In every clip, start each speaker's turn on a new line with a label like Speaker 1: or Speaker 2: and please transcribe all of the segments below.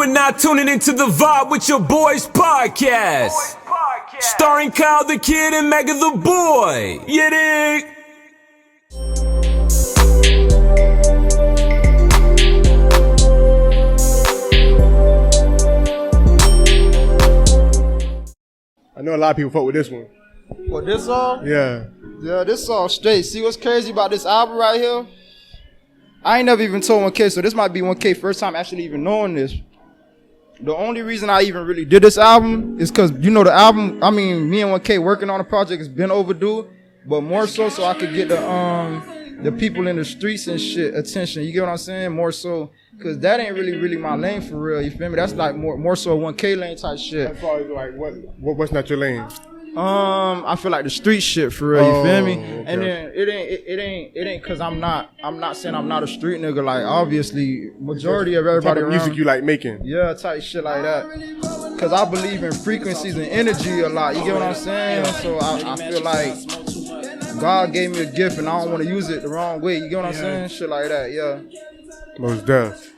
Speaker 1: You are now tuning into The Vibe with Your Boys podcast. Starring Kyle the Kid and Mega the Boy. You dig?
Speaker 2: I know a lot of people fuck with this one.
Speaker 3: What, this song?
Speaker 2: Yeah.
Speaker 3: Yeah, this song straight. See what's crazy about this album right here? I ain't never even told 1K, so this might be 1K first time actually even knowing this. The only reason I even really did this album is because, you know, the album, I mean, me and 1K working on the project has been overdue, but more so I could get the people in the streets and shit attention. You get what I'm saying? More so, because that ain't really my lane for real, you feel me? That's like more so 1K lane type shit.
Speaker 2: As far as like, what's not your lane?
Speaker 3: I feel like the street shit for real, you feel me?
Speaker 2: Okay.
Speaker 3: And then it ain't cause I'm not saying I'm not a street nigga, like obviously majority of everybody
Speaker 2: Type of
Speaker 3: around,
Speaker 2: music you like making?
Speaker 3: yeah, type shit like that. Cause I believe in frequencies and energy a lot, you get what I'm saying? So I feel like God gave me a gift and I don't want to use it the wrong way, you get what I'm saying? Shit like that, yeah.
Speaker 2: Most deaf.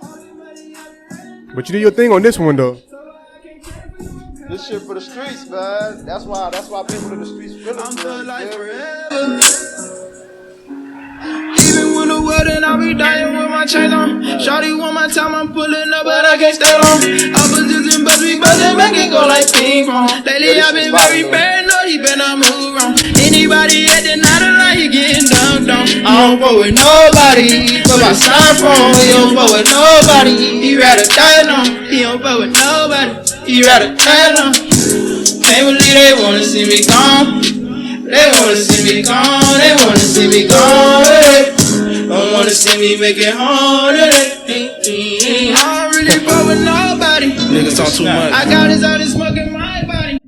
Speaker 2: But you did your thing on this one though.
Speaker 3: This shit for the streets, man. That's why people in the streets feel it. I'm good like forever.
Speaker 4: Even when the world and I be dying with my chains on. Shawty want my time, I'm pulling up, but I can't stay long. Opposites and buzz, we buzzing, make it go like ping pong. Lately I've been very paranoid, he better move wrong. Anybody at the night of light, he getting dunked on. I don't fuck with nobody, put my styrofoam. He don't fuck with nobody, he rather die alone. He don't fuck with nobody, he rather die alone. Can't believe they wanna see me gone. They wanna see me gone, they wanna see me gone. Don't wanna see me make it home today. I don't really fuck with nobody. Niggas talk too much. I got this out and smoking my body.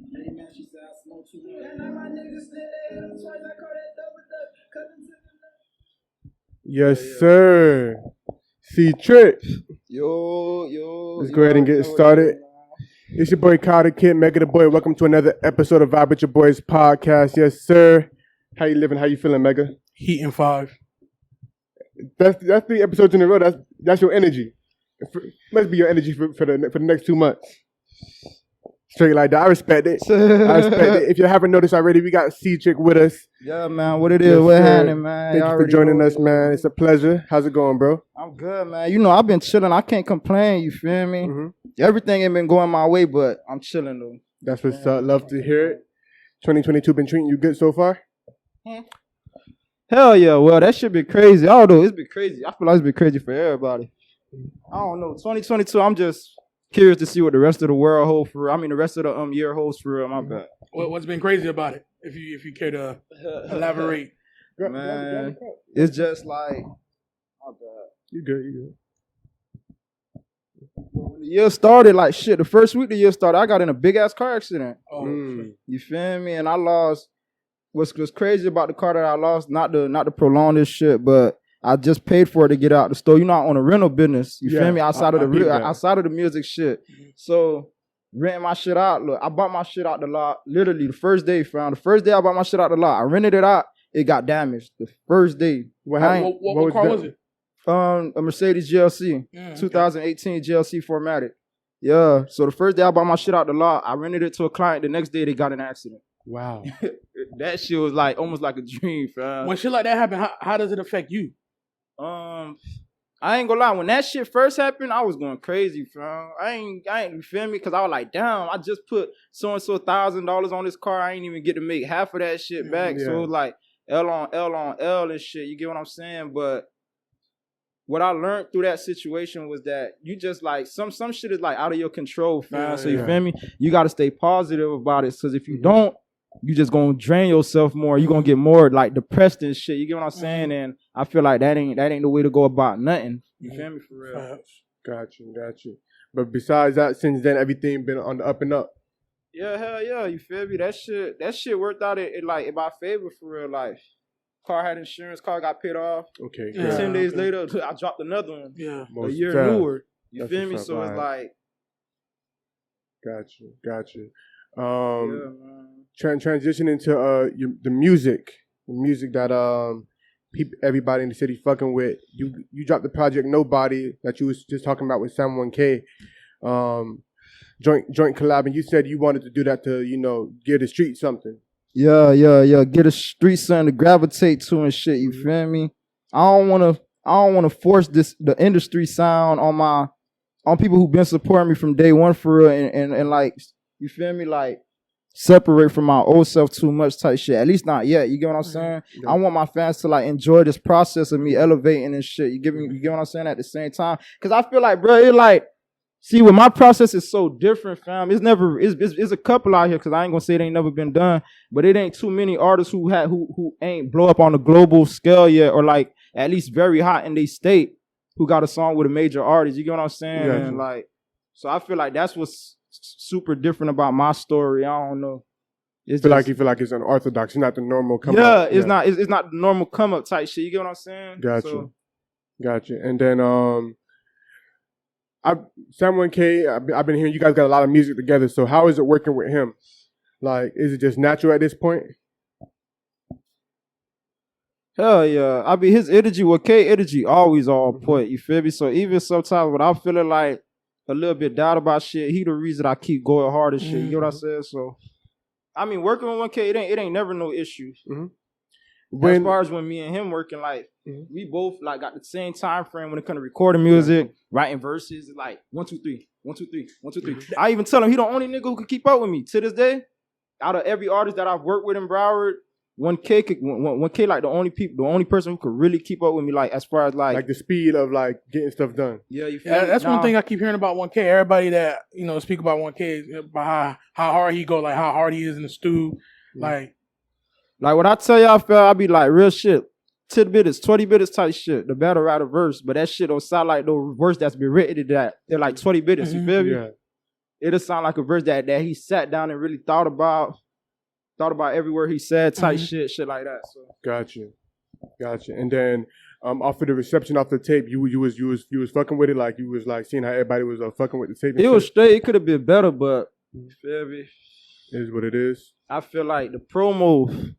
Speaker 2: Yes, sir. C Trick.
Speaker 3: Yo.
Speaker 2: Let's go ahead and get started. It's your boy Kyle the Kid, Mega the Boy. Welcome to another episode of Vibe with Your Boys podcast. Yes, sir. How you living? How you feeling, Mega?
Speaker 5: Heat and 5.
Speaker 2: That's 3 episodes in a row. That's your energy. Must be your energy for the next 2 months. Straight like that. I respect it. If you haven't noticed already, we got C Trick with us.
Speaker 3: Yeah, man. What it is? What happening, man?
Speaker 2: Thank you for joining us, man. It's a pleasure. How's it going, bro?
Speaker 3: I'm good, man. You know, I've been chilling. I can't complain. You feel me? Mm-hmm. Everything ain't been going my way, but I'm chilling though.
Speaker 2: That's what's up. Love to hear it. 2022 been treating you good so far?
Speaker 3: Hell yeah. Well, that shit been crazy. Although it's been crazy. I feel like it's been crazy for everybody. I don't know. 2022, I'm just curious to see what the rest of the world holds for real. I mean, the rest of the year holds for real. My bad.
Speaker 5: What's been crazy about it? If you care to elaborate.
Speaker 3: Man, it's just like, my bad.
Speaker 2: You good.
Speaker 3: When the year started, like shit, the first week the year started, I got in a big ass car accident. You feel me? And I lost. What's crazy about the car that I lost? Not to prolong this shit, but I just paid for it to get out the store. You know, I own a rental business. You feel me? Outside of the music shit. So renting my shit out. Look, I bought my shit out the lot. Literally the first day, fam. The first day I bought my shit out the lot, I rented it out. It got damaged the first day.
Speaker 5: What car was it?
Speaker 3: A Mercedes GLC, 2018 GLC formatted. Yeah. So the first day I bought my shit out the lot, I rented it to a client. The next day they got in an accident.
Speaker 2: Wow.
Speaker 3: That shit was like almost like a dream, fam.
Speaker 5: When shit like that happen, how does it affect you?
Speaker 3: I ain't gonna lie. When that shit first happened, I was going crazy, fam. I ain't, you feel me? Because I was like, damn, I just put so-and-so $1,000 on this car. I ain't even get to make half of that shit back. Yeah. So it was like L on L and shit. You get what I'm saying? But what I learned through that situation was that you just like, some shit is like out of your control, fam. So you feel me? You got to stay positive about it. Because if you don't, you just gonna drain yourself more. You gonna get more like depressed and shit. You get what I'm saying? And I feel like that ain't the way to go about nothing. You feel me? For real.
Speaker 2: Got you. But besides that, since then everything been on the up and up.
Speaker 3: Yeah, hell yeah. You feel me? That shit worked out in my favor for real life. Car had insurance. Car got paid off.
Speaker 2: Okay.
Speaker 3: And 10 days later, I dropped another one.
Speaker 5: Yeah.
Speaker 3: A year newer. You feel me? So it's like.
Speaker 2: Got you. Transitioning to the music that everybody in the city fucking with. You dropped the project Nobody that you was just talking about with Sam 1K. joint collab, and you said you wanted to do that to, give the street something.
Speaker 3: Yeah. Get a street something to gravitate to and shit. You feel me? I don't wanna force the industry sound on people who've been supporting me from day one for real, and like, you feel me, like separate from my old self too much type shit. At least not yet. You get what I'm saying? Yeah. I want my fans to like enjoy this process of me elevating and shit. You get what I'm saying? At the same time, because I feel like, bro, it like, see, when my process is so different, fam. It's a couple out here, because I ain't gonna say it ain't never been done, but it ain't too many artists who ain't blow up on a global scale yet, or like at least very hot in their state, who got a song with a major artist. You get what I'm saying? Yeah. And like, so I feel like that's what's super different about my story. I don't know. You feel like it's
Speaker 2: unorthodox. It's not the normal come up.
Speaker 3: It's not the normal come up type shit. You get what I'm saying?
Speaker 2: Gotcha. And then Samuel K, I've been hearing you guys got a lot of music together. So how is it working with him? Like, is it just natural at this point?
Speaker 3: Hell yeah. I mean, his energy, K energy always on point. You feel me? So even sometimes when I'm feeling like a little bit doubt about shit, he the reason I keep going hard and shit. You know what I said? So, I mean, working with 1K, it ain't never no issues. As far as when me and him working, like, we both like got the same time frame when it comes to recording music, writing verses, like 1, 2, 3, 1, 2, 3, 1, 2, 3. I even tell him he the only nigga who can keep up with me to this day. Out of every artist that I've worked with in Broward, 1K like the only person who could really keep up with me, like as far as like
Speaker 2: the speed of like getting stuff done.
Speaker 3: Yeah, you feel me?
Speaker 5: That's one thing I keep hearing about 1K. Everybody that speak about 1K about how hard he go, like how hard he is in the stew, like
Speaker 3: when I tell y'all, I be like real shit. 10 minutes, 20 minutes type shit. The battle write a verse, but that shit don't sound like no verse that's been written to that. They're like 20 minutes. You feel me? Yeah. It'll sound like a verse that he sat down and really thought about every word he said, type shit like that. So
Speaker 2: Gotcha. And then off of the reception off the tape, you was fucking with it, like you was like seeing how everybody was fucking with the tape.
Speaker 3: It was straight. It could have been better, but you feel me?
Speaker 2: It is what it is.
Speaker 3: I feel like the promo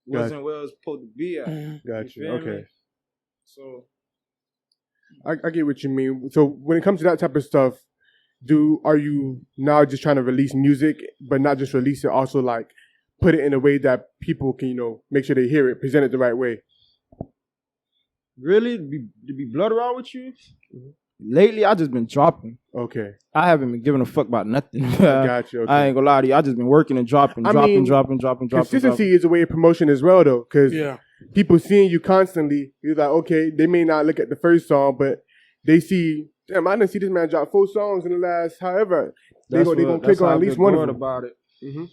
Speaker 3: wasn't where it was supposed to be at.
Speaker 2: Gotcha. Okay.
Speaker 3: Me? So
Speaker 2: I get what you mean. So when it comes to that type of stuff, are you now just trying to release music, but not just release it, also like put it in a way that people can, make sure they hear it, present it the right way?
Speaker 3: Really? To be blood around with you? Lately, I just been dropping.
Speaker 2: Okay.
Speaker 3: I haven't been giving a fuck about nothing.
Speaker 2: Gotcha. Okay.
Speaker 3: I ain't gonna lie to you. I just been working and dropping.
Speaker 2: Consistency is a way of promotion as well, though, because people seeing you constantly, you're like, okay, they may not look at the first song, but they see, damn, I didn't see this man drop 4 songs in the last, however. They're going to click on at least one of them.
Speaker 3: About it.
Speaker 2: That's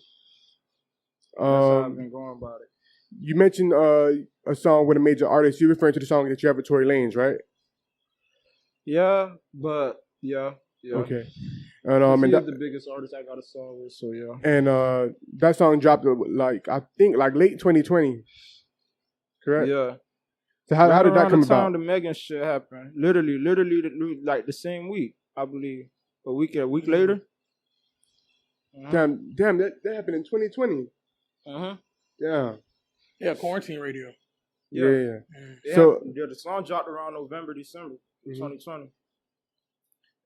Speaker 3: how I've been going about it.
Speaker 2: You mentioned a song with a major artist. You're referring to the song that you have with Tory Lanez, right?
Speaker 3: Yeah, but yeah.
Speaker 2: Okay. And
Speaker 3: he's the biggest artist I got a song with, so yeah.
Speaker 2: And that song dropped I think late 2020. Correct?
Speaker 3: Yeah.
Speaker 2: So how did that come about?
Speaker 3: Around the Megan shit happened. Literally like the same week, I believe. A week later.
Speaker 2: Damn, that happened in 2020.
Speaker 5: Yeah, quarantine radio.
Speaker 2: Yeah.
Speaker 3: So the song dropped around November, December 2020.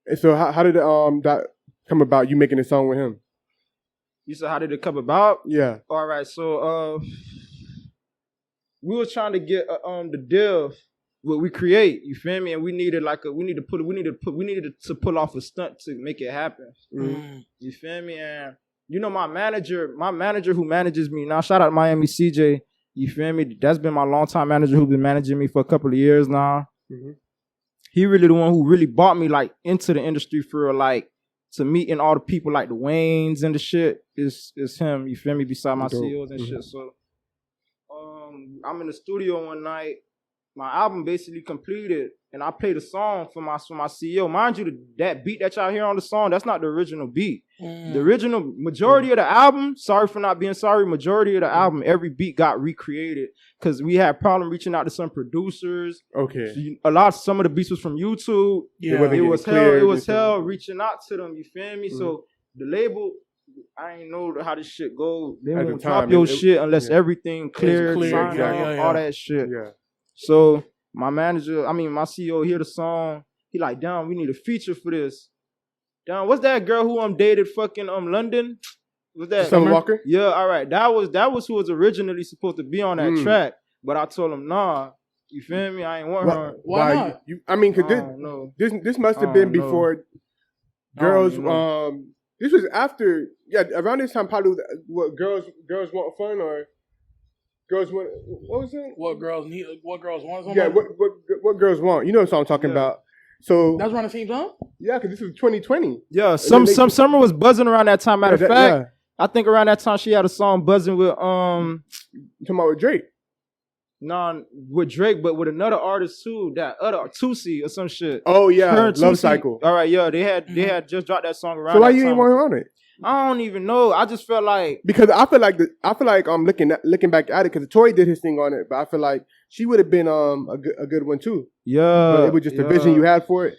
Speaker 2: And so how did that come about, you making a song with him?
Speaker 3: You said how did it come about?
Speaker 2: Yeah.
Speaker 3: All right, so we were trying to get the deal what we create, you feel me? And we needed to pull off a stunt to make it happen. You feel me? And my manager who manages me now, shout out to Miami CJ, you feel me? That's been my longtime manager who's been managing me for a couple of years now. He really the one who really brought me like into the industry for real, like to meeting all the people like the Waynes and the shit is him, you feel me? Beside my CEOs and shit. So I'm in the studio one night. My album basically completed, and I played a song for my CEO. Mind you, that beat that y'all hear on the song, that's not the original beat. The original majority of the album, sorry for not being sorry, majority of the album, every beat got recreated because we had problem reaching out to some producers.
Speaker 2: Okay.
Speaker 3: Some of the beats was from YouTube.
Speaker 5: Yeah,
Speaker 3: it was hell reaching out to them. You feel me? So the label, I ain't know how this shit go. They won't drop your shit unless everything clear, signed off, all that shit.
Speaker 2: Yeah.
Speaker 3: So my CEO hear the song. He like, damn, we need a feature for this. Damn, what's that girl who dated fucking London? Was that
Speaker 2: Summer Walker?
Speaker 3: Yeah, all right. That was who was originally supposed to be on that track, but I told him nah. You feel me? I ain't want her.
Speaker 5: Why not?
Speaker 2: I mean, cause this must have been before girls. This was after around this time probably. What girls want fun or girls want? What was it?
Speaker 5: What girls need? What girls want?
Speaker 2: Yeah, what girls want? You know what I'm talking about. So
Speaker 5: that's around the same time.
Speaker 2: Yeah, because this was 2020.
Speaker 3: Yeah, some summer was buzzing around that time. Matter of fact, I think around that time she had a song buzzing with
Speaker 2: talking about with Drake.
Speaker 3: No, with Drake, but with another artist too. That other Tusi or some shit.
Speaker 2: Oh yeah, Love
Speaker 3: Tusi.
Speaker 2: Cycle.
Speaker 3: All right, yeah, they had just dropped that song around.
Speaker 2: So why
Speaker 3: that
Speaker 2: you
Speaker 3: time.
Speaker 2: ain't want her on it?
Speaker 3: I don't even know. I just felt like
Speaker 2: because I feel like I'm looking back at it because Tory did his thing on it, but I feel like she would have been a good one too.
Speaker 3: Yeah,
Speaker 2: but it was just the vision you had for it.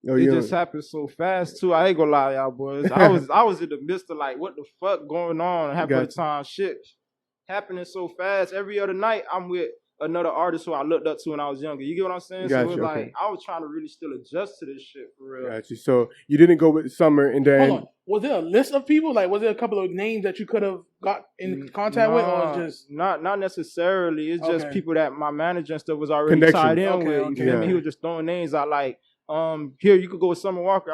Speaker 3: Oh, it just happened so fast too. I ain't gonna lie, y'all boys. I was in the midst of like, what the fuck going on? Half of the time, shit happening so fast. Every other night, I'm with another artist who I looked up to when I was younger. You get what I'm saying? So it was like I was trying to really still adjust to this shit for real.
Speaker 2: Got you. So you didn't go with Summer, and then
Speaker 5: hold on. Was there a list of people? Like, was there a couple of names that you could have got in contact with, or just
Speaker 3: not necessarily? It's just people that my manager and stuff was already tied in with. You feel me? He was just throwing names out like, here you could go with Summer Walker.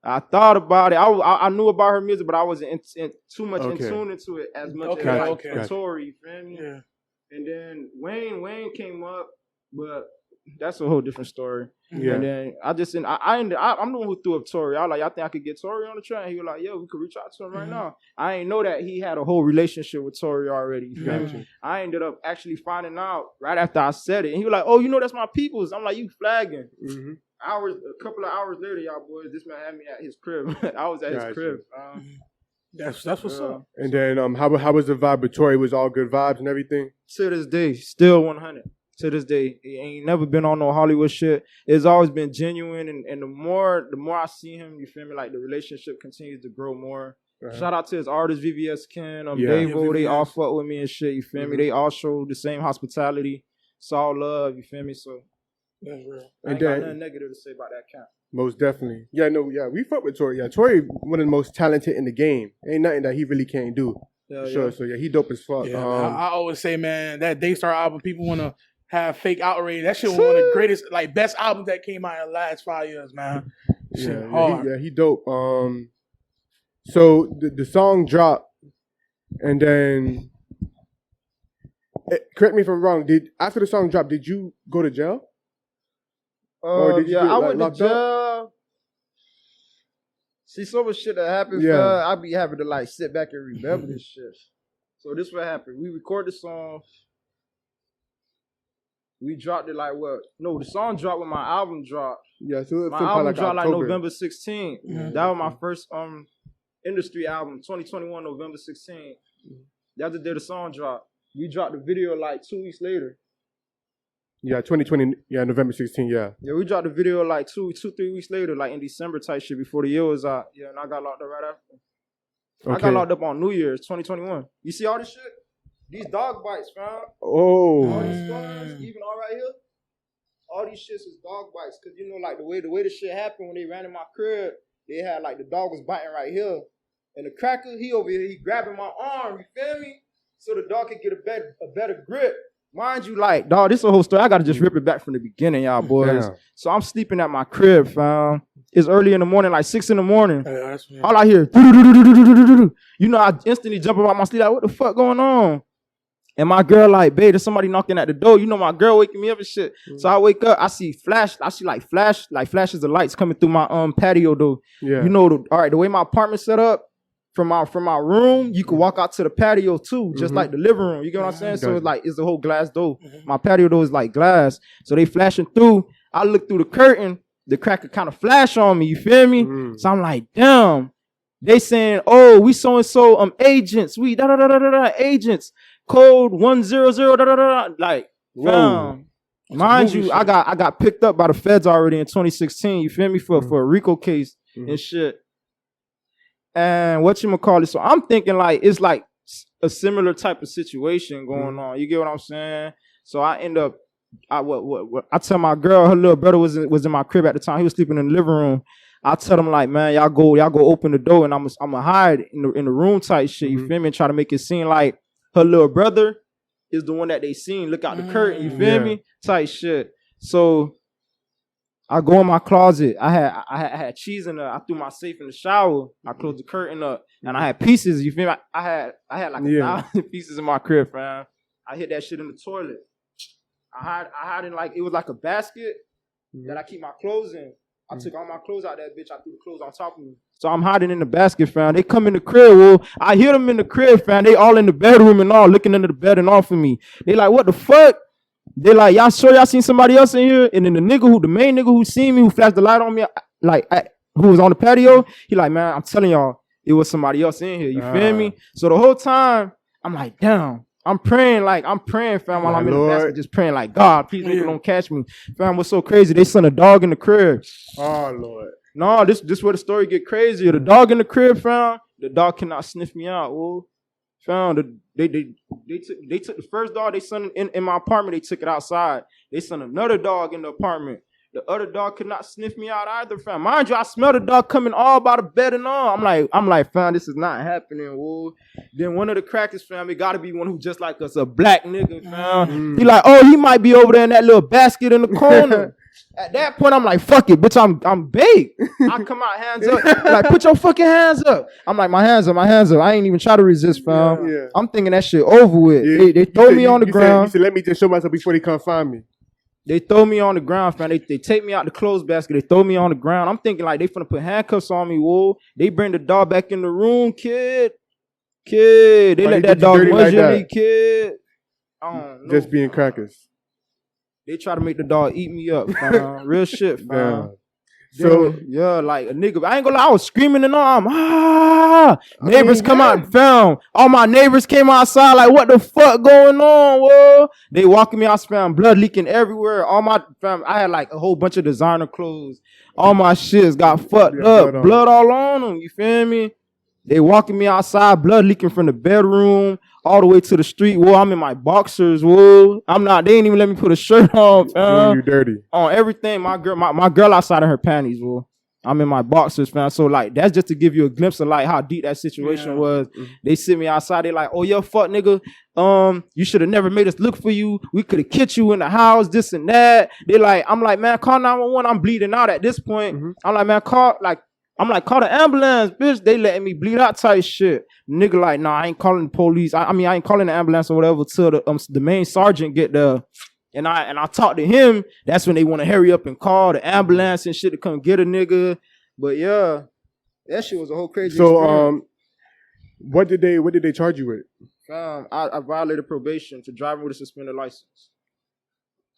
Speaker 3: I thought about it. I knew about her music, but I wasn't too much in tune into it as much as Tory. You feel me? Yeah. And then Wayne came up, but that's a whole different story. Yeah. And then I'm the one who threw up Tory. I was like, I think I could get Tory on the track. He was like, yo, we could reach out to him right now. I ain't know that he had a whole relationship with Tory already. You feel me? I ended up actually finding out right after I said it. And he was like, oh, you know that's my people's. I'm like, you flagging. Mm-hmm. A couple of hours later, y'all boys, this man had me at his crib. I was at his crib.
Speaker 5: That's what's up.
Speaker 2: And then how was the vibe with Tory? Was all good vibes and everything?
Speaker 3: To this day, still 100. To this day, he ain't never been on no Hollywood shit. It's always been genuine, and the more I see him, you feel me, like the relationship continues to grow more. Shout out to his artists, VVS Ken, Davo, they all fuck with me and shit, you feel me? They all show the same hospitality. It's all love, you feel me? So
Speaker 5: that's real.
Speaker 3: I ain't got nothing negative to say about that count.
Speaker 2: Most definitely. We fuck with Tory. Yeah, Tory, one of the most talented in the game. Ain't nothing that he really can't do. For sure. So he dope as fuck.
Speaker 5: Yeah, I always say, man, that Daystar album, people want to have fake outrage. That shit was one of the greatest, like, best albums that came out in the last 5 years, man.
Speaker 2: He dope. So the song dropped, and then correct me if I'm wrong. After the song dropped, did you go to jail?
Speaker 3: Or did you I went to jail. See, so much shit that happens. I be having to like sit back and remember this shit. So this what happened. We recorded the song. We dropped it like what? No, the song dropped when my album dropped.
Speaker 2: Yeah, so
Speaker 3: my album dropped like November 16th. Mm-hmm. That was my first industry album, 2021, November 16th. That's the day the song dropped. We dropped the video like 2 weeks later.
Speaker 2: Yeah, 2020. Yeah, November 16th. Yeah.
Speaker 3: Yeah, we dropped the video like 3 weeks later, like in December type shit before the year was out. Yeah, and I got locked up right after. I got locked up on New Year's 2021. You see all this shit? These dog bites, fam.
Speaker 2: Oh.
Speaker 3: All these scars, even all right here. All these shits is dog bites, cause you know, like the way the shit happened when they ran in my crib, they had like the dog was biting right here, and the cracker he over here, he grabbing my arm. You feel me? So the dog could get a better grip. Mind you, like, dog, this is a whole story. I gotta just rip it back from the beginning, y'all boys. Damn. So I'm sleeping at my crib, fam. It's early in the morning, like 6 in the morning. All I hear, you know, I instantly jump out my sleep, like, what the fuck going on? And my girl like, babe, there's somebody knocking at the door. You know, my girl waking me up and shit. Mm-hmm. So I wake up, I see flashes of lights coming through my patio door. Yeah. You know, the way my apartment set up, from my room, you can walk out to the patio too, just like the living room. You get what I'm saying? So it's like, it's the whole glass door. Mm-hmm. My patio door is like glass. So they flashing through. I look through the curtain, the cracker kind of flash on me, you feel me? Mm. So I'm like, damn. They saying, oh, we so-and-so agents. We agents. Code 100 like, fam. Mind you, I got picked up by the feds already in 2016, you feel me? For a RICO case and shit. And whatchamacallit, so I'm thinking like it's like a similar type of situation going on. You get what I'm saying? So I end up I tell my girl, her little brother was in my crib at the time. He was sleeping in the living room. I tell them like, man, y'all go open the door and I'ma hide in the room type shit. You feel me? And try to make it seem like her little brother is the one that they seen. Look out the curtain. You feel me? Type shit. So I go in my closet. I had cheese in there. I threw my safe in the shower. I closed the curtain up, and I had pieces. You feel me? I had like 1,000 pieces in my crib, fam. I hid that shit in the toilet. I hide in like it was like a basket that I keep my clothes in. I took all my clothes out of that bitch. I threw the clothes on top of me. So I'm hiding in the basket, fam. They come in the crib. Well, I hear them in the crib, fam. They all in the bedroom and all, looking under the bed and all for me. They like, what the fuck? They like, y'all sure y'all seen somebody else in here? And then the main nigga who seen me, who flashed the light on me, who was on the patio, he like, man, I'm telling y'all, it was somebody else in here. You feel me? So the whole time, I'm like, damn. I'm praying, fam, while I'm in the basket, just praying like, God, please nigga don't catch me. Fam, what's so crazy? They sent a dog in the crib.
Speaker 2: Oh, Lord.
Speaker 3: No, this where the story get crazier. The dog in the crib, fam, the dog cannot sniff me out, whoa. Fam, they took the first dog they sent in my apartment, they took it outside. They sent another dog in the apartment. The other dog could not sniff me out either, fam. Mind you, I smell the dog coming all by the bed and all. I'm like, fam, this is not happening, whoa. Then one of the crackers, fam, it gotta be one who just like us, a black nigga, fam. He like, oh, he might be over there in that little basket in the corner. At that point, I'm like, fuck it, bitch, I'm baked. I come out, hands up. Like, put your fucking hands up. I'm like, my hands up. I ain't even try to resist, fam. Yeah. I'm thinking that shit over with. Yeah. They throw me on the ground.
Speaker 2: You said, let me just show myself before they come find me.
Speaker 3: They throw me on the ground, fam. They take me out the clothes basket. They throw me on the ground. I'm thinking like they finna put handcuffs on me, whoa. They bring the dog back in the room, kid. They let that dog munch me, kid. I don't know,
Speaker 2: just being crackers.
Speaker 3: They try to make the dog eat me up, fam. Real shit, fam.
Speaker 2: Damn.
Speaker 3: So yeah, like a nigga. I ain't gonna lie, I was screaming and all. Neighbors come out and found. All my neighbors came outside like, what the fuck going on, whoa? They walking me out, fam, blood leaking everywhere. All my fam, I had like a whole bunch of designer clothes. All my shits got fucked up, blood all on them. You feel me? They walking me outside, blood leaking from the bedroom all the way to the street. Whoa, I'm in my boxers. Whoa, I'm not. They ain't even let me put a shirt on.
Speaker 2: You dirty
Speaker 3: on everything. My girl outside of her panties. Whoa, I'm in my boxers, fam. So like, that's just to give you a glimpse of like how deep that situation was. They sit me outside. They like, oh yeah, fuck nigga. You should have never made us look for you. We could have killed you in the house, this and that. They like, I'm like, man, call 911. I'm bleeding out at this point. I'm like, man, call the ambulance, bitch. They letting me bleed out type shit. Nigga like, nah, I ain't calling the police. I ain't calling the ambulance or whatever till the main sergeant get there. And I talk to him. That's when they want to hurry up and call the ambulance and shit to come get a nigga. But yeah, that shit was a whole crazy experience.
Speaker 2: What did they charge you with?
Speaker 3: I violated probation for driving with a suspended license.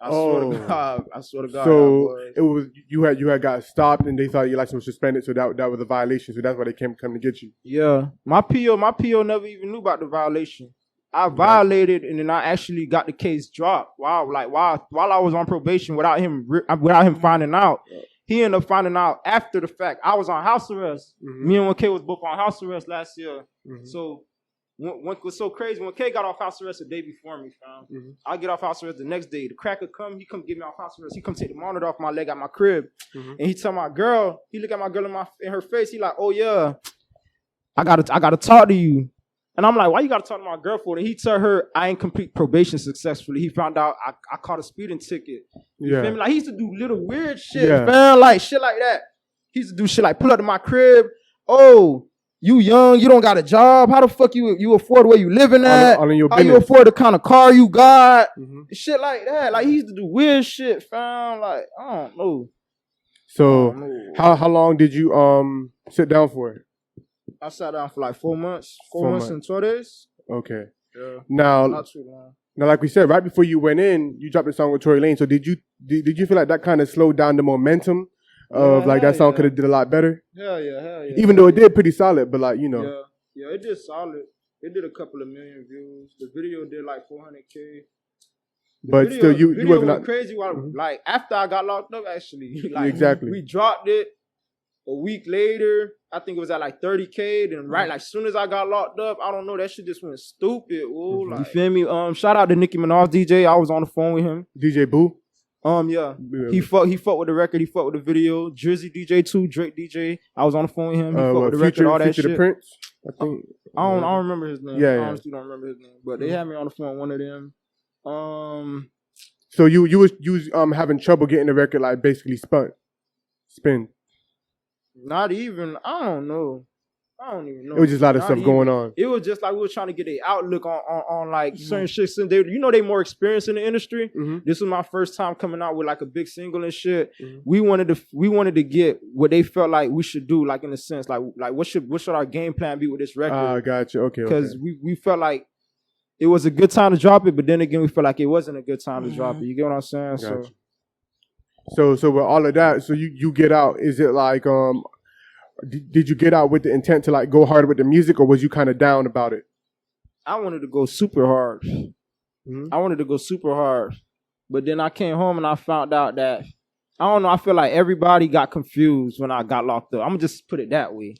Speaker 3: I swear to God.
Speaker 2: So it was you had got stopped and they thought your license was suspended, so that was a violation. So that's why they come to get you.
Speaker 3: Yeah, my PO never even knew about the violation. I violated and then I actually got the case dropped. While I was on probation without him finding out. He ended up finding out after the fact. I was on house arrest. Me and 1K was both on house arrest last year. So. What was so crazy, when K got off house arrest the day before me, fam. I get off house arrest the next day. The cracker come, he come get me off house arrest. He come take the monitor off my leg at my crib. And he tell my girl, he look at my girl in her face. He like, oh yeah, I gotta talk to you. And I'm like, why you gotta talk to my girl for? And he tell her I ain't complete probation successfully. He found out I caught a speeding ticket. You feel me? Like he used to do little weird shit, fam. Like shit like that. He used to do shit like pull up to my crib. Oh, you young, you don't got a job. How the fuck you afford where you living at? How you afford the kind of car you got? Shit like that. Like he used to do weird shit, fam. Like I don't know.
Speaker 2: So how long did you sit down for?
Speaker 3: I sat down for like 4 months. 4 months and 12 days.
Speaker 2: Okay.
Speaker 3: Yeah.
Speaker 2: Now,
Speaker 3: not too long.
Speaker 2: Now, like we said, right before you went in, you dropped a song with Tory Lanez. So did you feel like that kind of slowed down the momentum? Of like that song could have did a lot better.
Speaker 3: Hell yeah.
Speaker 2: Even though it did pretty solid, but like you know.
Speaker 3: Yeah, it did solid. It did a couple of million views. The video did like 400K.
Speaker 2: But still, you wasn't
Speaker 3: crazy. Like after I got locked up, actually, like
Speaker 2: exactly.
Speaker 3: We dropped it. a week later, I think it was at like 30K. Then right, like as soon as I got locked up, I don't know, that shit just went stupid. Like, you feel me? Shout out to Nicki Minaj DJ. I was on the phone with him.
Speaker 2: DJ Boo.
Speaker 3: Yeah. He fucked with the record. He fucked with the video. Drizzy DJ too. Drake DJ. I was on the phone with him. He fucked with the record. All that shit.
Speaker 2: The Prince. I think.
Speaker 3: I don't remember his name.
Speaker 2: Yeah,
Speaker 3: I honestly don't remember his name. But they had me on the phone. One of them.
Speaker 2: So you was having trouble getting the record like basically spin.
Speaker 3: Not even. I don't even know.
Speaker 2: It was just a lot of stuff going on.
Speaker 3: It was just like we were trying to get an outlook on like certain shit. Since they more experienced in the industry. This was my first time coming out with like a big single and shit. We wanted to get what they felt like we should do, like in a sense, like what should our game plan be with this record?
Speaker 2: Gotcha. Okay.
Speaker 3: Because we felt like it was a good time to drop it, but then again we felt like it wasn't a good time to drop it. You get what I'm saying?
Speaker 2: Gotcha. So with all of that, so you get out. Is it like did you get out with the intent to like go hard with the music, or was you kind of down about it?
Speaker 3: I wanted to go super hard. But then I came home and I found out that, I don't know, I feel like everybody got confused when I got locked up. I'm going to just put it that way.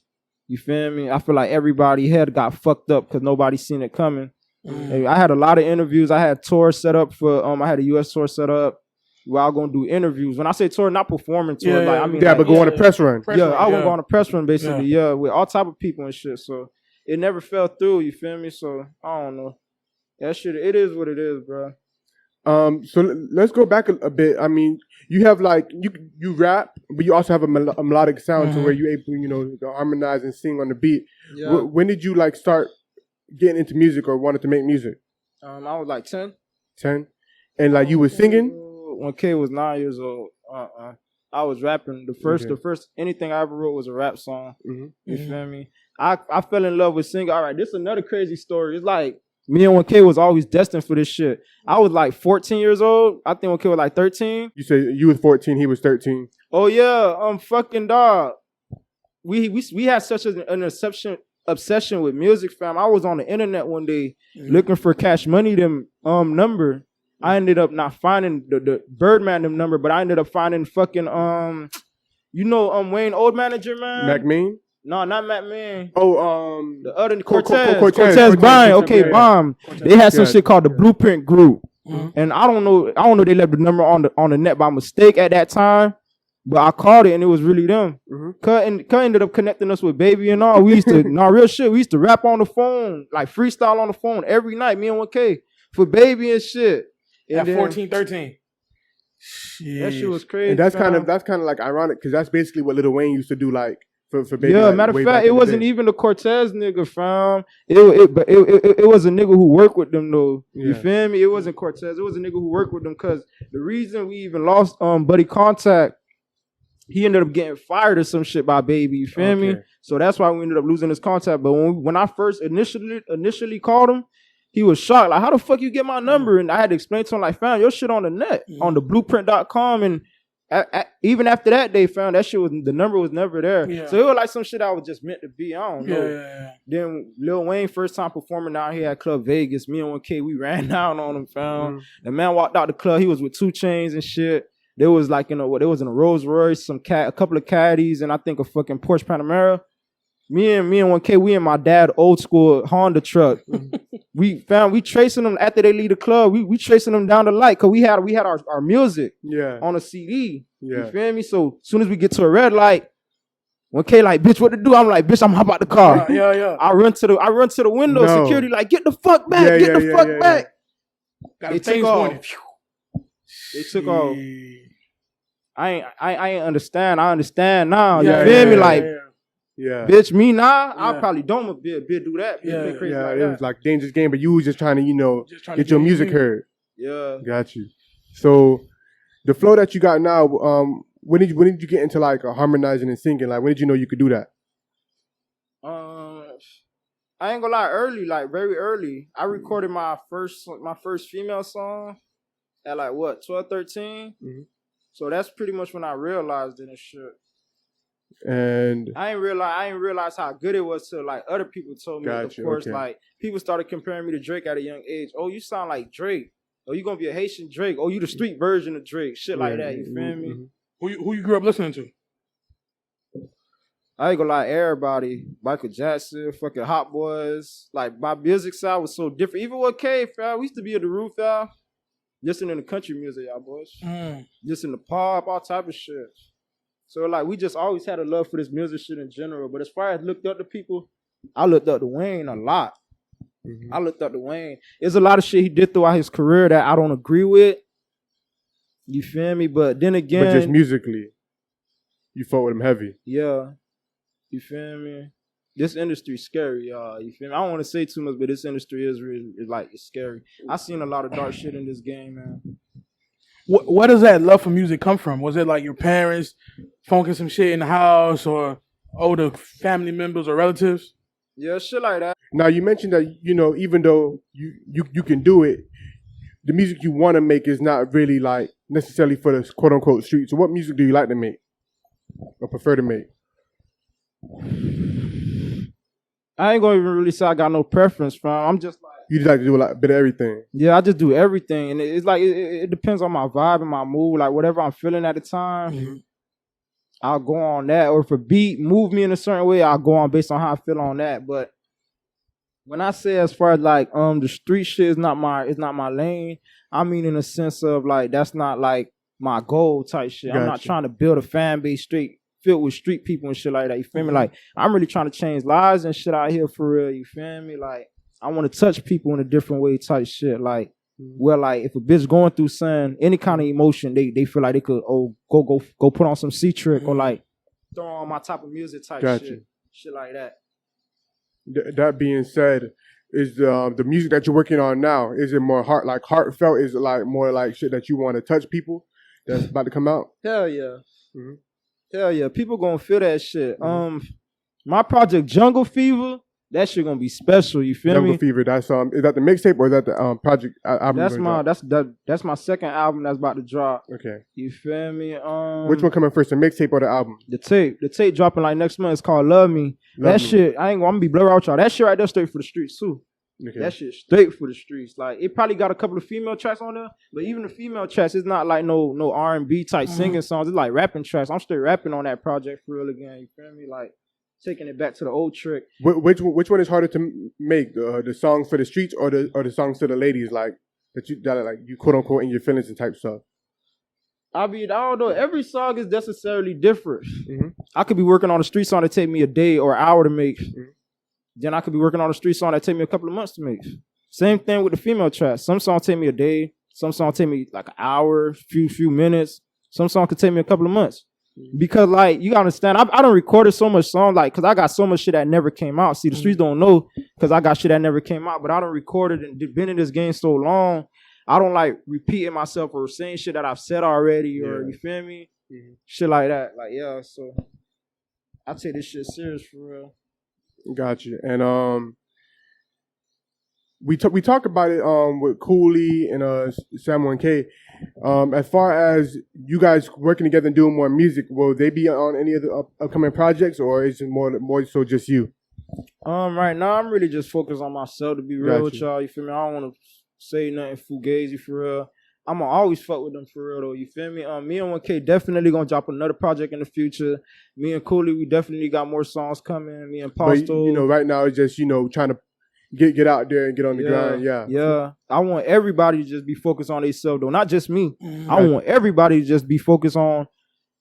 Speaker 3: You feel me? I feel like everybody head got fucked up because nobody seen it coming. I had a lot of interviews. I had tours set up for, I had a U.S. tour set up. Where I was gonna do interviews. When I say tour, not performing tour, like I mean,
Speaker 2: but go on a press run.
Speaker 3: I was go on a press run basically, with all type of people and shit. So it never fell through. You feel me? So I don't know. That shit, it is what it is, bro.
Speaker 2: So let's go back a bit. I mean, you have like you rap, but you also have a melodic sound to where you able, to harmonize and sing on the beat. Yeah. When did you like start getting into music or wanted to make music?
Speaker 3: I was like 10.
Speaker 2: 10, and like you were singing.
Speaker 3: When K was 9 years old, I was rapping. The first anything I ever wrote was a rap song. You feel me? I fell in love with singing. All right, this is another crazy story. It's like me and 1K was always destined for this shit. I was like 14 years old. I think 1K was like 13.
Speaker 2: You said you was 14, he was 13.
Speaker 3: Oh yeah, fucking dog. We had such an obsession with music, fam. I was on the internet one day looking for Cash Money them number. I ended up not finding the Birdman them number, but I ended up finding fucking Wayne old manager, man.
Speaker 2: Mac Mean?
Speaker 3: No, not Mac Mean.
Speaker 2: Oh,
Speaker 3: the other Cortez Bryant. Okay, Bomb. They had some shit called the Blueprint Group, and I don't know. They left the number on the net by mistake at that time, but I called it and it was really them. Cut ended up connecting us with Baby and all. We used to real shit. We used to rap on the phone, like freestyle on the phone every night. Me and 1K for Baby and shit.
Speaker 5: At 14, 13.
Speaker 3: Shit. That shit was crazy.
Speaker 2: And that's kind of like ironic because that's basically what Lil Wayne used to do, like for Baby.
Speaker 3: Yeah, like, matter of fact, it wasn't even the Cortez nigga, fam. It was a nigga who worked with them though. You feel me? It wasn't Cortez. It was a nigga who worked with them because the reason we even lost Buddy Contact, he ended up getting fired or some shit by Baby. You feel me? So that's why we ended up losing his contact. But when I first initially called him, he was shocked. Like, how the fuck you get my number? And I had to explain to him, like, found your shit on the net, on the blueprint.com. And even after that, they found that shit the number was never there. Yeah. So it was like some shit I was just meant to be. I don't know. Yeah. Then Lil Wayne, first time performing down here at Club Vegas, me and 1K, we ran down on him, found. The man walked out the club. He was with 2 Chainz and shit. There was like, there was in a Rolls Royce, a couple of caddies, and I think a fucking Porsche Panamera. Me and 1K, we in my dad old school Honda truck. We tracing them after they leave the club. We tracing them down the light because we had our music on a CD. Yeah. You feel me? So as soon as we get to a red light, 1K like, bitch, what to do? I'm like, bitch, I'm hop out the car.
Speaker 5: Yeah.
Speaker 3: I run to the window. No. Security like, get the fuck back. Get the fuck back. They took off. They took off. I ain't understand. I understand now. You feel me? Like.
Speaker 2: Yeah,
Speaker 3: bitch, me now, I probably don't do that. Crazy like
Speaker 2: it was like dangerous game, but you was just trying to, get your music heard.
Speaker 3: Yeah,
Speaker 2: got you. So the flow that you got now, when did you get into like harmonizing and singing? Like, when did you know you could do that?
Speaker 3: I ain't gonna lie, early, like very early. I recorded my first female song at like what 12, 13. So that's pretty much when I realized it and shit.
Speaker 2: And
Speaker 3: I ain't realize how good it was till like other people told me. Of course, like people started comparing me to Drake at a young age. Oh, you sound like Drake. Oh, you gonna be a Haitian Drake. Oh, you the street version of Drake. Shit like that. You feel me?
Speaker 5: Who you grew up listening to?
Speaker 3: I ain't gonna lie, everybody, Michael Jackson, fucking Hot Boys, like my music side was so different. Even with K, fam, we used to be at the roof, y'all, listening to country music, y'all boys. Listening to pop, all type of shit. So like we just always had a love for this music shit in general. But as far as looked up to people, I looked up to Wayne a lot. I looked up to Wayne. There's a lot of shit he did throughout his career that I don't agree with. You feel me? But then again,
Speaker 2: but just musically, you fought with him heavy.
Speaker 3: Yeah. You feel me? This industry's scary, y'all. You feel me? I don't want to say too much, but this industry is really, it's scary. I seen a lot of dark shit in this game, man.
Speaker 5: What does that love for music come from? Was it like your parents funking some shit in the house, or older family members or relatives?
Speaker 3: Yeah, shit like that.
Speaker 2: Now you mentioned that even though you can do it, the music you want to make is not really like necessarily for the quote unquote street. So what music do you like to make or prefer to make?
Speaker 3: I ain't gonna even really say I got no preference, fam. I'm just like,
Speaker 2: you just like to do a bit of everything.
Speaker 3: Yeah, I just do everything, and it's like it depends on my vibe and my mood. Like whatever I'm feeling at the time, I'll go on that. Or if a beat move me in a certain way, I'll go on based on how I feel on that. But when I say as far as like the street shit is not my lane, I mean in a sense of like that's not like my goal type shit. Gotcha. I'm not trying to build a fan base filled with street people and shit like that. You feel me? Like I'm really trying to change lives and shit out here for real. You feel me? Like I want to touch people in a different way type shit. Like where like if a bitch going through something, any kind of emotion, they feel like they could go put on some C-Trick or like throw on my type of music type shit like that.
Speaker 2: That being said, is the music that you're working on now, is it more heartfelt? Is it like more like shit that you want to touch people that's about to come out?
Speaker 3: Hell yeah. Hell yeah. People gonna feel that shit. My project Jungle Fever, that shit gonna be special. You feel me?
Speaker 2: Jungle Fever. That's is that the mixtape or is that the project album?
Speaker 3: That's my second album that's about to drop.
Speaker 2: Okay.
Speaker 3: You feel me?
Speaker 2: Which one coming first, the mixtape or the album?
Speaker 3: The tape dropping like next month. It's called Love Me. Shit, I'm gonna be blur out y'all. That shit right there straight for the streets too. Okay. That shit straight for the streets. Like it probably got a couple of female tracks on there, but even the female tracks, it's not like no R&B type singing songs. It's like rapping tracks. I'm straight rapping on that project for real again. You feel me? Like taking it back to the old trick.
Speaker 2: Which one is harder to make? The songs for the streets or the songs to the ladies, like that are like you quote unquote in your feelings and type stuff?
Speaker 3: I don't know. Every song is necessarily different. I could be working on a street song that take me a day or an hour to make. Then I could be working on a street song that take me a couple of months to make. Same thing with the female tracks. Some songs take me a day. Some songs take me like an hour, few minutes. Some songs could take me a couple of months. Because like you gotta understand, I done recorded so much song, like cause I got so much shit that never came out. See, the streets don't know cause I got shit that never came out, but I done recorded and been in this game so long. I don't like repeating myself or saying shit that I've said already or you feel me? Shit like that. Like so I take this shit serious for real.
Speaker 2: Gotcha. And we talk about it with Cooley and Samuel and K. As far as you guys working together and doing more music, will they be on any of the upcoming projects, or is it more so just you?
Speaker 3: Right now I'm really just focused on myself, to be real with y'all. You feel me? I don't want to say nothing fugazi for real. I'm gonna always fuck with them for real though. You feel me? Me and 1K definitely gonna drop another project in the future. Me and Cooley, we definitely got more songs coming. Me and Pasto.
Speaker 2: But, right now it's just trying to get out there and get on the grind. Yeah.
Speaker 3: I want everybody to just be focused on themselves though, not just me. I want everybody to just be focused on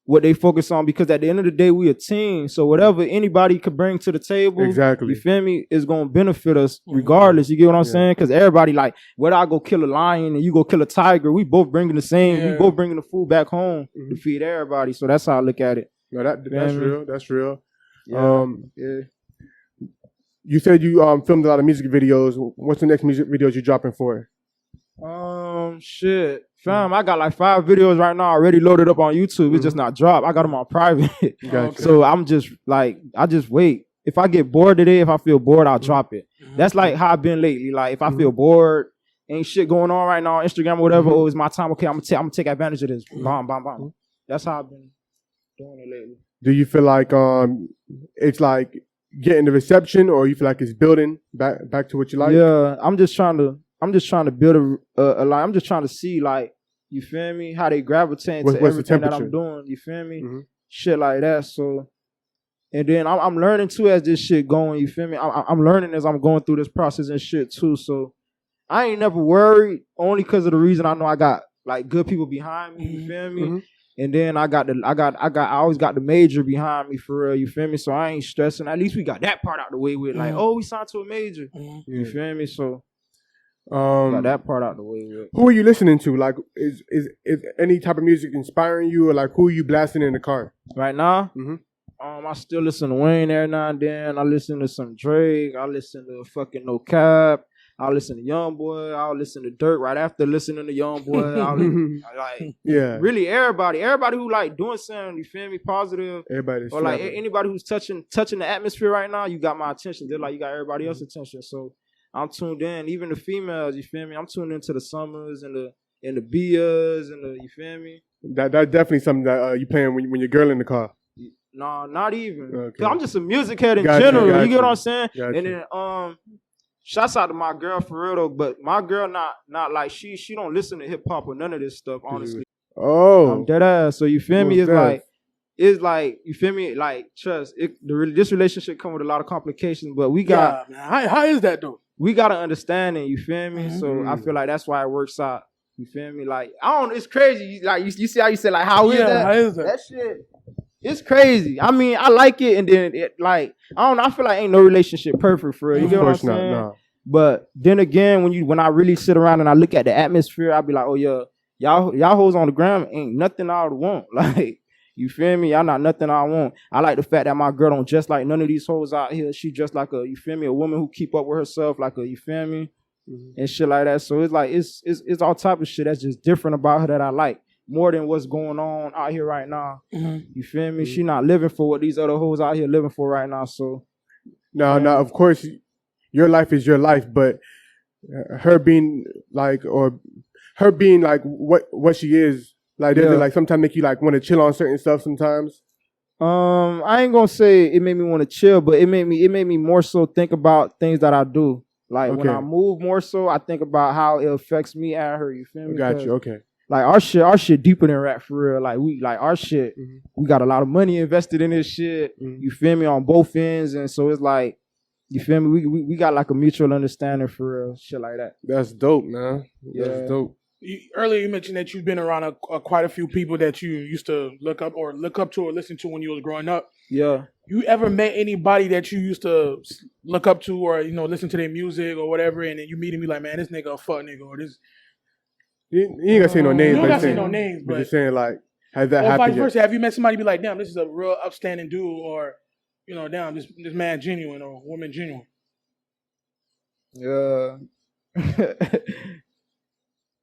Speaker 3: what they focus on, because at the end of the day, we a team. So whatever anybody could bring to the table, you feel me, is gonna benefit us regardless. You get what I'm saying? Because everybody, like, whether I go kill a lion and you go kill a tiger, we both bringing the same. We both bringing the food back home to feed everybody. So that's how I look at it.
Speaker 2: No, that's real. That's real.
Speaker 3: Yeah.
Speaker 2: You said you filmed a lot of music videos. What's the next music videos you're dropping for?
Speaker 3: Shit. Fam, I got like 5 videos right now already loaded up on YouTube. It's just not dropped. I got them on private.
Speaker 2: Gotcha.
Speaker 3: So I'm just like, I just wait. If I get bored today, if I feel bored, I'll drop it. That's like how I've been lately. Like if I feel bored, ain't shit going on right now on Instagram or whatever, oh, it's my time. Okay, I'm gonna take advantage of this. Bam. That's how I've been doing it lately.
Speaker 2: Do you feel like it's like getting the reception, or you feel like it's building back to what you like?
Speaker 3: Yeah, I'm just trying to build a line. I'm just trying to see, like, you feel me, how they gravitate to everything that I'm doing. You feel me? Shit like that. So And then I'm learning too as this shit going, you feel me? I'm learning as I'm going through this process and shit too. So I ain't never worried, only because of the reason I know I got like good people behind me, you feel me? Mm-hmm. And then I always got the major behind me for real, you feel me? So I ain't stressing. At least we got that part out the way with like, oh, we signed to a major. You feel me? So got that part out the way with.
Speaker 2: Who are you listening to? Like, is any type of music inspiring you, or like who are you blasting in the car?
Speaker 3: Right now?
Speaker 2: Mm-hmm.
Speaker 3: I still listen to Wayne every now and then. I listen to some Drake. I listen to fucking No Cap. I'll listen to YoungBoy. I'll listen to Dirt right after listening to YoungBoy. Really everybody who like doing something, you feel me, positive.
Speaker 2: Everybody's
Speaker 3: or like anybody who's touching the atmosphere right now, you got my attention. Just like you got everybody else's attention. So I'm tuned in. Even the females, you feel me? I'm tuned into the Summers and the Bias and the, you feel me?
Speaker 2: That's definitely something that you playing when your girl in the car.
Speaker 3: No, not even.
Speaker 2: Okay.
Speaker 3: I'm just a music head in general. You get what I'm saying? And then shouts out to my girl for real though, but my girl not like she don't listen to hip hop or none of this stuff, honestly.
Speaker 2: Oh.
Speaker 3: I'm dead ass. So you feel me? It's like you feel me? Like trust. This relationship come with a lot of complications, but we got
Speaker 5: how is that though?
Speaker 3: We got an understanding, you feel me? Mm-hmm. So I feel like that's why it works out. You feel me? Like I don't it's crazy. Like you see how you say like how is that?
Speaker 5: How is that?
Speaker 3: That shit. It's crazy. I mean, I like it, and then it like I don't know. I feel like ain't no relationship perfect for real. You get what I'm saying? No. But then again, when I really sit around and I look at the atmosphere, I'll be like, oh yeah, y'all hoes on the ground ain't nothing I would want. Like you feel me? Y'all not nothing I want. I like the fact that my girl don't dress like none of these hoes out here. She just like you feel me, a woman who keep up with herself, like you feel me, and shit like that. So it's like it's all type of shit that's just different about her that I like. More than what's going on out here right now. Mm-hmm. You feel me? Mm-hmm. She not living for what these other hoes out here living for right now. So
Speaker 2: no, of course your life is your life, but her being like what she is, like does it like sometimes make you like want to chill on certain stuff sometimes?
Speaker 3: I ain't gonna say it made me want to chill, but it made me more so think about things that I do. Like when I move more so, I think about how it affects me and her. You feel me?
Speaker 2: Got you. Okay.
Speaker 3: Like our shit deeper than rap for real. Like our shit, we got a lot of money invested in this shit. You feel me, on both ends, and so it's like, you feel me. We got like a mutual understanding for real, shit like that.
Speaker 2: That's dope, man. That's dope.
Speaker 5: Earlier you mentioned that you've been around quite a few people that you used to look up to or listen to when you was growing up.
Speaker 3: Yeah.
Speaker 5: You ever met anybody that you used to look up to or listen to their music or whatever, and then you meet and be like, man, this nigga a fuck nigga, or this.
Speaker 2: You ain't gonna say no names.
Speaker 5: You ain't gonna say no names, but
Speaker 2: just saying like, has that
Speaker 5: or
Speaker 2: happened?
Speaker 5: Vice versa, have you met somebody be like, damn, this is a real upstanding dude, or damn, this man genuine or woman genuine?
Speaker 3: Yeah.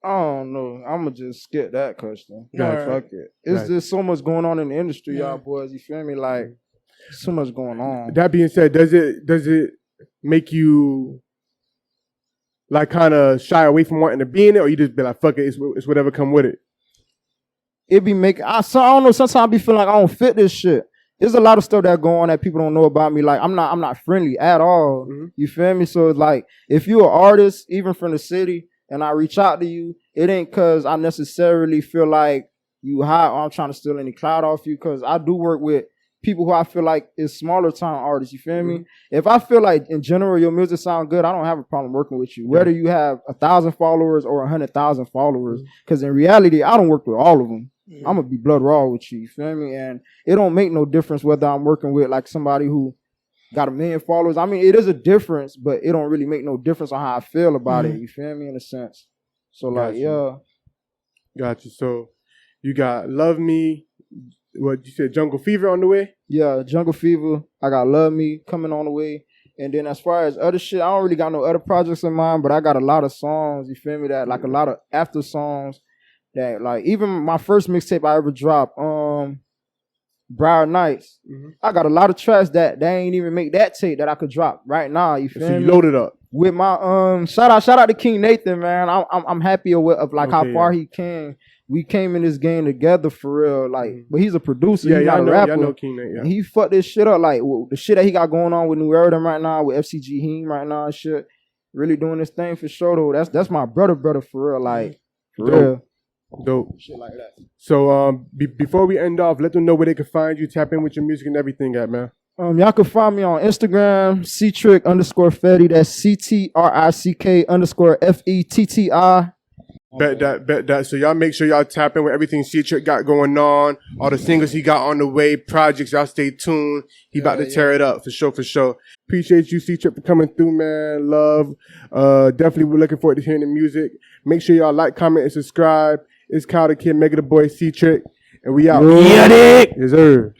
Speaker 3: I don't know. I'ma just skip that question. Fuck it. It's just so much going on in the industry, y'all boys. You feel me? Like so much going on.
Speaker 2: That being said, does it make you like kind of shy away from wanting to be in it, or you just be like, fuck it, it's whatever come with it?
Speaker 3: It be making, I don't know, sometimes I be feeling like I don't fit this shit. There's a lot of stuff that go on that people don't know about me. Like I'm not friendly at all. Mm-hmm. You feel me? So it's like, if you're an artist, even from the city, and I reach out to you, it ain't cause I necessarily feel like you high or I'm trying to steal any clout off you, cause I do work with people who I feel like is smaller time artists, you feel me? If I feel like in general your music sound good, I don't have a problem working with you. Whether you have 1,000 followers or 100,000 followers, because in reality, I don't work with all of them. I'm gonna be blood raw with you feel me? And it don't make no difference whether I'm working with like somebody who got 1 million followers. I mean, it is a difference, but it don't really make no difference on how I feel about it, you feel me, in a sense. So like,
Speaker 2: Got you. So you got Love Me. What you said, Jungle Fever on the way?
Speaker 3: Yeah, Jungle Fever. I got Love Me coming on the way. And then as far as other shit, I don't really got no other projects in mind, but I got a lot of songs, you feel me, that like a lot of after songs that like, even my first mixtape I ever dropped, Briar Nights. I got a lot of tracks that they ain't even make that tape that I could drop right now, you feel me?
Speaker 2: So you loaded up.
Speaker 3: With my shout out to King Nathan, man. I'm happy of like how far he came. We came in this game together for real, like. But he's a producer, he's not a rapper.
Speaker 2: I know King Nate,
Speaker 3: And he fucked this shit up, like the shit that he got going on with New Era right now, with FCG Heem right now and shit. Really doing this thing for sure though. That's my brother for real, like for real.
Speaker 2: Dope.
Speaker 3: Shit like that.
Speaker 2: So before we end off, let them know where they can find you, tap in with your music and everything at, man.
Speaker 3: Y'all can find me on Instagram, ctrick_fetty. That's CTRICK_FETTI.
Speaker 2: Bet that. So y'all make sure y'all tap in with everything C-Trick got going on. All the singles he got on the way, projects. Y'all stay tuned. He about to tear it up for sure. Appreciate you, C-Trick, for coming through, man. Love. Definitely we're looking forward to hearing the music. Make sure y'all like, comment, and subscribe. It's Kyle the Kid, Mega the Boy, C-Trick. And we out.
Speaker 5: Yeah, dick.
Speaker 2: Yes, sir.